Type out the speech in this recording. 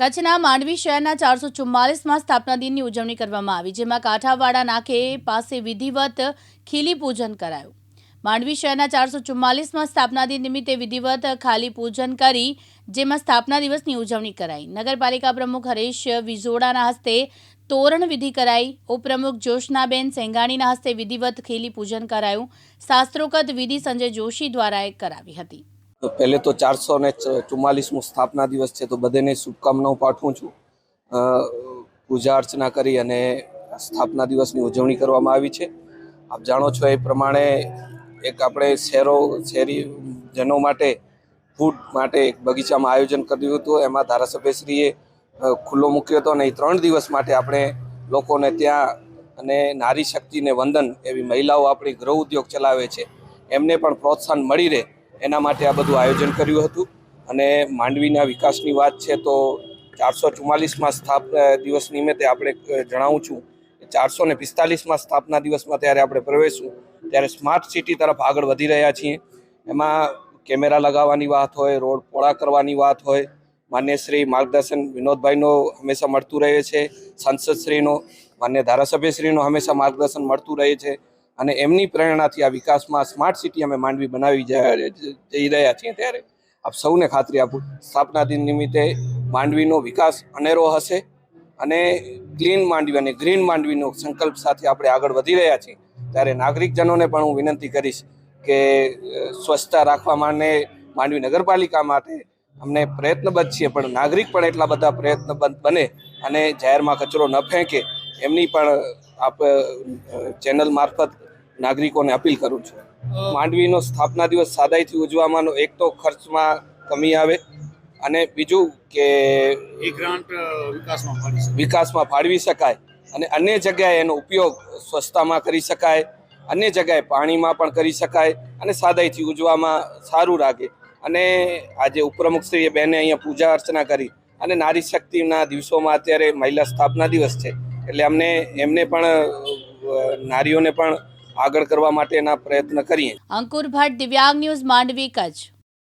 કચ્છના માંડવી શહેરના 444માં સ્થાપના દિનની ઉજવણી કરવામાં આવી, જેમાં કાંઠાવાડા નાકે પાસે વિધિવત ખીલી પૂજન કરાયું। માંડવી શહેરના 444માં સ્થાપના દિન નિમિત્તે વિધિવત ખાલી પૂજન કરી, જેમાં સ્થાપના દિવસની ઉજવણી કરાઈ। નગરપાલિકા પ્રમુખ હરેશ વિજોડાના હસ્તે તોરણ વિધિ કરાઈ। ઉપપ્રમુખ જોશનાબેન સેંગાણીના હસ્તે વિધિવત ખીલી પૂજન કરાયું। શાસ્ત્રોક્ત વિધિ સંજય જોશી દ્વારા કરાવી હતી। तो पहले तो 444 स्थापना दिवस है, तो बधाने शुभकामनाओं पाठवुं छुं। पूजा अर्चना करी अने स्थापना दिवसनी उजवणी करवामां आवी छे। आप जाणो छो ए प्रमाणे एक आपणे शहेरीजनो माटे फूड माटे एक बगीचामां आयोजन कर्युं हतुं। एमां धारासभ्यश्रीए खुल्लो मूक्यो हतो अने 3 दिवस माटे आपणे लोकोने त्यां अने नारी शक्तिने वंदन एवी महिलाओ आपणी गृह उद्योग चलावे छे, एमने पण प्रोत्साहन मळी रहे एना माटे आ बधुं आयोजन कर्युं हतुं। अने मांडवीना विकासनी वात छे तो 444માં स्थापना दिवस निमित्ते आपणे जणावुं छुं 445માં स्थापना दिवसमां त्यारे आपणे प्रवेशुं त्यारे स्मार्ट सिटी तरफ आगळ वधी रह्या छीए। एमां केमेरा लगाववानी वात होय, रोड पोळा करवानी वात होय, मान्य श्री मार्गदर्शन विनोदभाईनो हमेशा मळतुं रहे छे, सांसदश्रीनो मान्य धारासभ्यश्रीनो हमेशा मार्गदर्शन मळतुं रहे छे અને એમની પ્રેરણાથી આ વિકાસમાં સ્માર્ટ સિટી અમે માંડવી બનાવી જઈ રહ્યા છીએ। ત્યારે આપ સૌને ખાતરી આપું, સ્થાપના દિન નિમિત્તે માંડવીનો વિકાસ અનેરો હશે અને ક્લીન માંડવી અને ગ્રીન માંડવીનો સંકલ્પ સાથે આપણે આગળ વધી રહ્યા છીએ। ત્યારે નાગરિકજનોને પણ હું વિનંતી કરીશ કે સ્વચ્છતા રાખવા માટે માંડવી નગરપાલિકા માટે અમને પ્રયત્નબદ્ધ છીએ, પણ નાગરિક પણ એટલા બધા પ્રયત્નબદ્ધ બને અને જાહેરમાં કચરો ન ફેંકે એમની પણ આપ ચેનલ મારફત નાગરિકોને અપીલ કરું છું। માંડવીનો સ્થાપના દિવસ સાદાઈથી ઉજવવાનો એક તો ખર્ચમાં કમી આવે અને બીજું કે એ ગ્રાન્ટ વિકાસમાં ફાળવી શકાય અને અન્ય જગ્યાએ એનો ઉપયોગ સ્વચ્છતામાં કરી શકાય, અન્ય જગ્યાએ પાણીમાં પણ કરી શકાય અને સાદાઈથી ઉજવવામાં સારું લાગે। અને આજે ઉપપ્રમુખશ્રીએ બેને અહીંયા પૂજા અર્ચના કરી અને નારી શક્તિના દિવસોમાં અત્યારે મહિલા સ્થાપના દિવસ છે, એટલે એમને પણ નારીઓને પણ આગળ કરવા માટેના પ્રયત્ન કરીએ। અંકુર ભટ્ટ, દિવ્યાંગ ન્યૂઝ, માંડવી, કચ્છ।